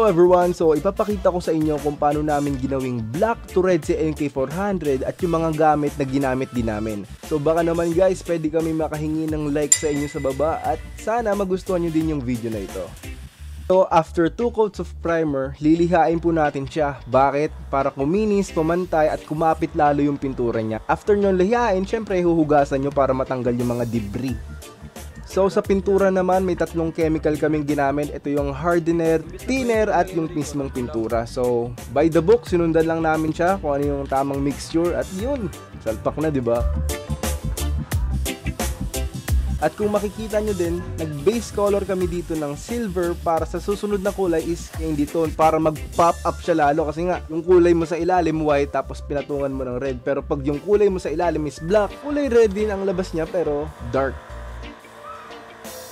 Hello everyone! So ipapakita ko sa inyo kung paano namin ginawing black to red si NK400 at yung mga gamit na ginamit din namin. So baka naman guys, pwede kami makahingi ng like sa inyo sa baba at sana magustuhan nyo din yung video na ito. So after 2 coats of primer, lilihain po natin siya. Bakit? Para kuminis, pumantay at kumapit lalo yung pintura niya. After nyo lihain, syempre huhugasan nyo para matanggal yung mga debris. So sa pintura naman, may 3 chemical kaming ginamit. Ito yung hardener, thinner at yung mismong pintura. So by the book, sinundan lang namin siya kung ano yung tamang mixture at yun, salpak na, di ba? At kung makikita nyo din, nag-base color kami dito ng silver para sa susunod na kulay is candy tone para mag-pop up siya lalo. Kasi nga, yung kulay mo sa ilalim white tapos pinatungan mo ng red. Pero pag yung kulay mo sa ilalim is black, kulay red din ang labas niya pero dark.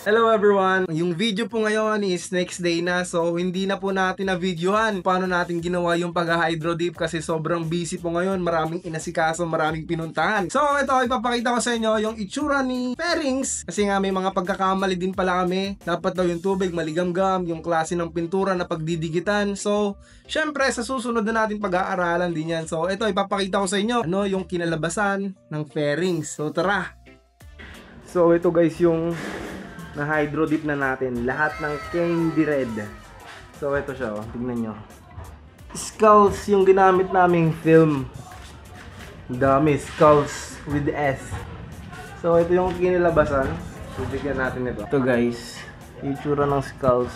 Hello everyone! Yung video po ngayon is next day na, so hindi na po natin na-videohan paano natin ginawa yung pag-hydro dip kasi sobrang busy po ngayon, maraming inasikaso, maraming pinuntahan. So ito, ipapakita ko sa inyo yung itsura ni fairings kasi nga may mga pagkakamali din pala kami. Dapat daw yung tubig maligamgam, yung klase ng pintura na pagdidigitan. So syempre sa susunod na natin pag-aaralan din yan. So ito, ipapakita ko sa inyo ano yung kinalabasan ng fairings. So tara! So ito guys yung na hydro dip na natin, lahat ng candy red. So ito siya, oh. Tignan nyo. Skulls yung ginamit naming film. Dami, skulls with S. So ito yung kinilabasan. So bigyan natin ito. Ito guys, itsura ng skulls.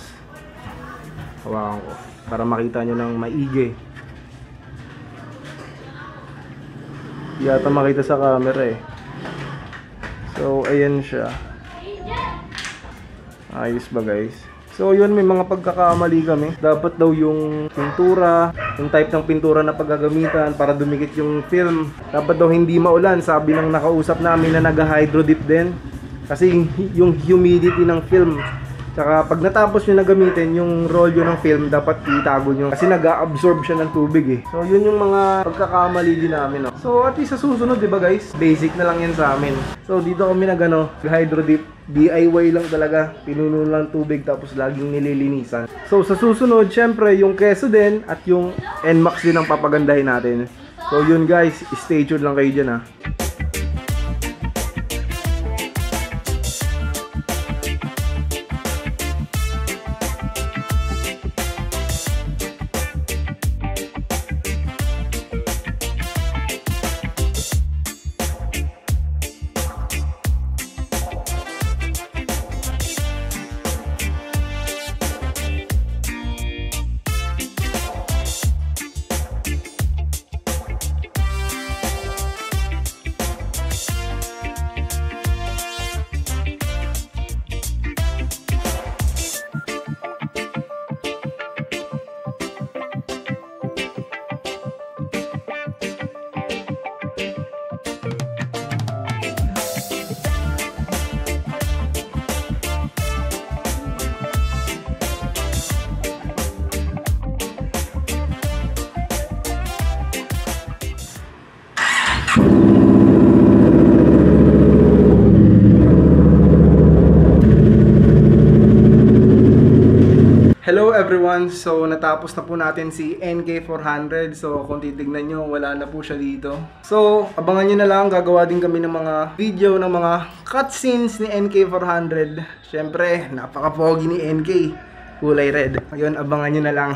Hawakan ko para makita nyo ng maigi. Yata makita sa camera eh. So ayan siya. Ayos ba guys? So yun, may mga pagkakamali kami. Dapat daw yung pintura, yung type ng pintura na paggagamitan para dumikit yung film, dapat daw hindi maulan, sabi ng nakausap namin na nag-hydro dip din. Kasi yung humidity ng film, tsaka pag natapos nyo na gamitin yung rolyo ng film, dapat itago nyo kasi nag-absorb siya ng tubig eh. So yun yung mga pagkakamali din namin, no? So at least sa susunod, diba guys, basic na lang yan sa amin. So dito kami hydro dip, DIY lang talaga, pinuno lang tubig tapos laging nililinisan. So sa susunod, syempre yung keso din at yung NMAX din ang papagandahin natin. So yun guys, stay tuned lang kayo dyan ha. Hello everyone! So natapos na po natin si NK400. So kung titignan nyo, wala na po siya dito. So abangan nyo na lang, gagawa din kami ng mga video ng mga cutscenes ni NK400. Syempre, napaka-pogi ni NK. Kulay red. Ayun, abangan nyo na lang.